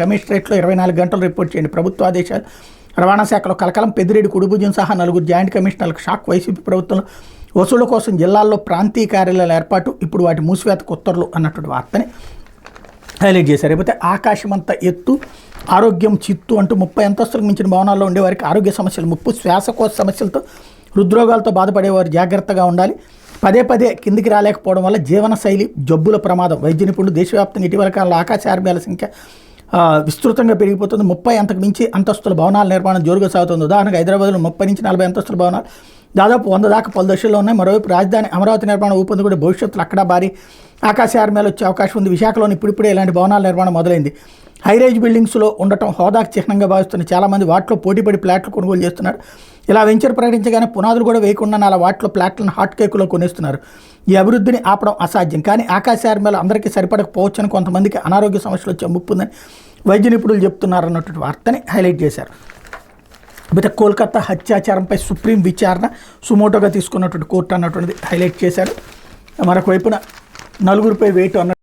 కమిషనరేట్లో 24 గంటలు రిపోర్ట్ చేయండి. ప్రభుత్వ ఆదేశాలు. రవాణా శాఖలో కలకలం. పెద్దిరెడ్డి కుడిభుజం సహా 4 జాయింట్ కమిషనర్లకు షాక్. వైసీపీ ప్రభుత్వంలో వసూళ్ల కోసం జిల్లాల్లో ప్రాంతీయ కార్యాలయాల ఏర్పాటు, ఇప్పుడు వాటి మూసివేతకు ఉత్తర్వులు అన్నటువంటి వార్తని హైలైట్ చేశారు. లేకపోతే ఆకాశమంత ఎత్తు, ఆరోగ్యం చిత్తు అంటూ 30 అంతస్తులకు మించిన భవనాల్లో ఉండేవారికి ఆరోగ్య సమస్యలు ముప్పు. శ్వాసకోశ సమస్యలతో, హృద్రోగాలతో బాధపడేవారు జాగ్రత్తగా ఉండాలి. పదే పదే కిందికి రాలేకపోవడం వల్ల జీవనశైలి జబ్బుల ప్రమాదం. వైద్య నిపుణులు. దేశవ్యాప్తంగా ఇటీవల కాలంలో ఆకాశ ఆర్మీల సంఖ్య విస్తృతంగా పెరిగిపోతుంది. 30 అంతకు మించి అంతస్తుల భవనాల నిర్మాణం జోరుగా సాగుతుంది. ఉదాహరణకు హైదరాబాద్లో 30 నుంచి 40 అంతస్తుల భవనాలు దాదాపు 100 దాకా పలు దశల్లో ఉన్నాయి. మరోవైపు రాజధాని అమరావతి నిర్మాణం ఊపందుకుంటే భవిష్యత్తులో అక్కడ భారీ ఆకాశ ఆర్మీలు వచ్చే అవకాశం ఉంది. విశాఖలోని ఇప్పుడిప్పుడే ఇలాంటి భవనాల నిర్మాణం మొదలైంది. హైరైజ్ బిల్డింగ్స్లో ఉండటం హోదాకు చిహ్నంగా భావిస్తున్న చాలామంది వాటిలో పోటీపడి ఫ్లాట్లు కొనుగోలు చేస్తున్నారు. ఇలా వెంచర్ ప్రకటించగానే పునాదులు కూడా వేయకుండా అలా వాటిలో ఫ్లాట్లను హాట్ కేకులో కొనేస్తున్నారు. ఈ అభివృద్ధిని ఆపడం అసాధ్యం. కానీ ఆకాశ ఆర్మీలు అందరికీ సరిపడకపోవచ్చని, కొంతమందికి అనారోగ్య సమస్యలు వచ్చే ముప్పుందని వైద్య నిపుణులు చెప్తున్నారు అన్నటువంటి వార్తని హైలైట్ చేశారు. అయితే కోల్కతా హత్యాచారంపై సుప్రీం విచారణ సుమోటోగా తీసుకున్నటువంటి కోర్టు అన్నటువంటిది హైలైట్ చేశారు. మరొక వైపున 4 వేటు అన్న